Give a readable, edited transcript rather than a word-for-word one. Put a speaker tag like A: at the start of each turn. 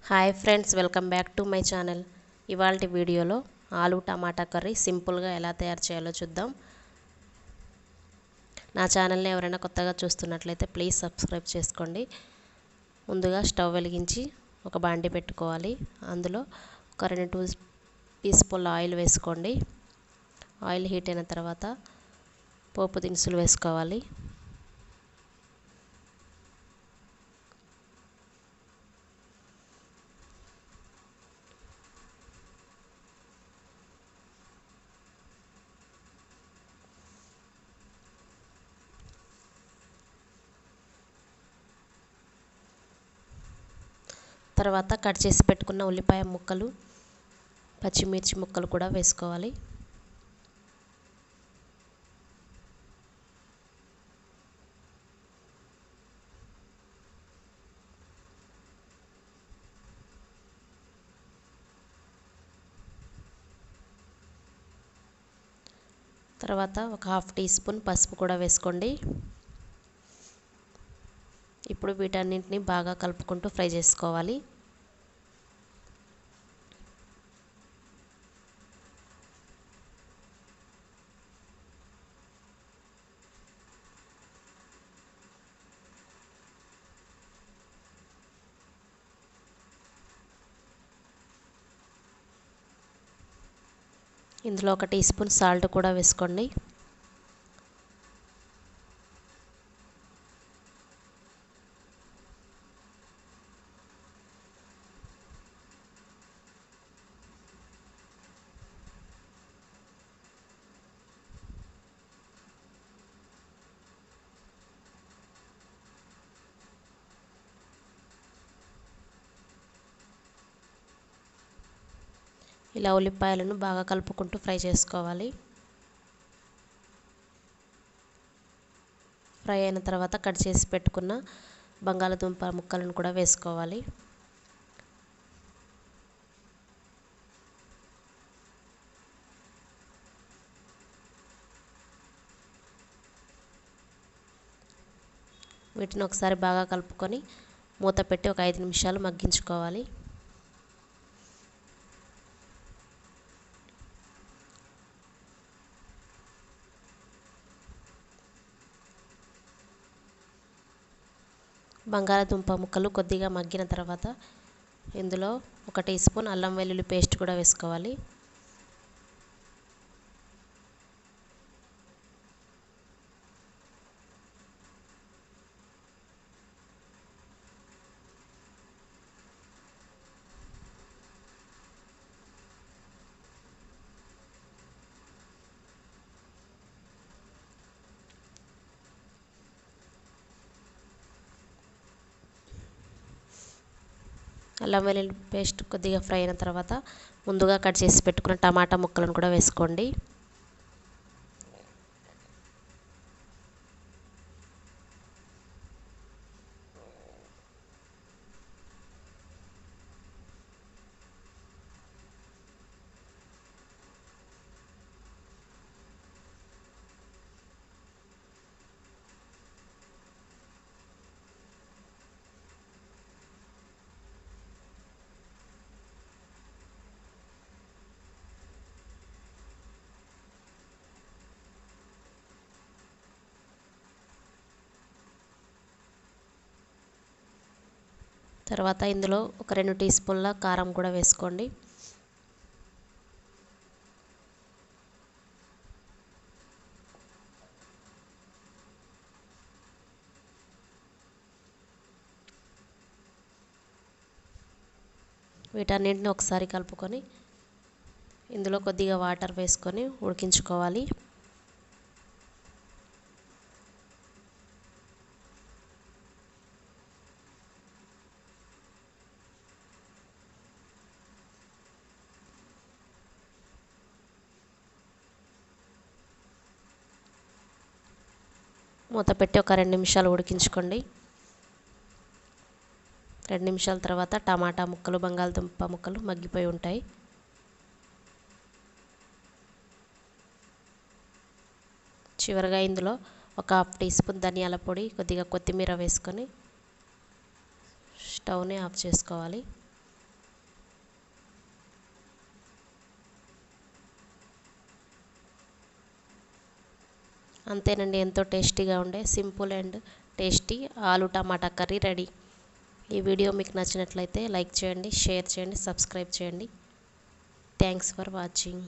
A: Hi friends, welcome back to my channel. ఇవాల్టి వీడియోలో ఆలు టమాటా కర్రీ సింపుల్గా ఎలా తయారు చేయాలో చూద్దాం. నా ఛానల్ని ఎవరైనా కొత్తగా చూస్తున్నట్లయితే ప్లీజ్ సబ్స్క్రైబ్ చేసుకోండి. ముందుగా స్టవ్ వెలిగించి ఒక బాండి పెట్టుకోవాలి. అందులో ఒక 2 టీ స్పూన్ల ఆయిల్ వేసుకోండి. ఆయిల్ హీట్ అయిన తర్వాత పోపు దినుసులు వేసుకోవాలి. తర్వాత కట్ చేసి పెట్టుకున్న ఉల్లిపాయ ముక్కలు, పచ్చిమిర్చి ముక్కలు కూడా వేసుకోవాలి. తర్వాత ఒక 1/2 టీ స్పూన్ పసుపు కూడా వేసుకోండి. ఇప్పుడు వీటన్నింటిని బాగా కలుపుకుంటూ ఫ్రై చేసుకోవాలి. ఇందులో 1 టీ స్పూన్ సాల్ట్ కూడా వేసుకోండి. ఇలా ఉల్లిపాయలను బాగా కలుపుకుంటూ ఫ్రై చేసుకోవాలి. ఫ్రై అయిన తర్వాత కట్ చేసి పెట్టుకున్న బంగాళదుంప ముక్కలను కూడా వేసుకోవాలి. వీటిని ఒకసారి బాగా కలుపుకొని మూత పెట్టి ఒక 5 నిమిషాలు మగ్గించుకోవాలి. బంగాళదుంప ముక్కలు కొద్దిగా మగ్గిన తర్వాత ఇందులో 1 టీ స్పూన్ అల్లం వెల్లుల్లి పేస్ట్ కూడా వేసుకోవాలి. అల్లం వెల్లుల్లి పేస్ట్ కొద్దిగా ఫ్రై అయిన తర్వాత ముందుగా కట్ చేసి పెట్టుకున్న టమాటా ముక్కలను కూడా వేసుకోండి. తర్వాత ఇందులో ఒక 2 టీ స్పూన్ల కారం కూడా వేసుకోండి. వీటన్నింటిని ఒకసారి కలుపుకొని ఇందులో కొద్దిగా వాటర్ వేసుకొని ఉడికించుకోవాలి. మూత పెట్టి ఒక 2 నిమిషాలు ఉడికించుకోండి. 2 నిమిషాల తర్వాత టమాటా ముక్కలు, బంగాళదుంప ముక్కలు మగ్గిపోయి ఉంటాయి. చివరగా ఇందులో ఒక 1/2 టీ స్పూన్ ధనియాల పొడి, కొద్దిగా కొత్తిమీర వేసుకొని స్టవ్ని ఆఫ్ చేసుకోవాలి. అంతేనండి, ఎంతో టేస్టీగా ఉండే సింపుల్ అండ్ టేస్టీ ఆలు టమాటా కర్రీ రెడీ. ఈ వీడియో మీకు నచ్చినట్లయితే లైక్ చేయండి, షేర్ చేయండి, సబ్స్క్రైబ్ చేయండి. Thanks for watching.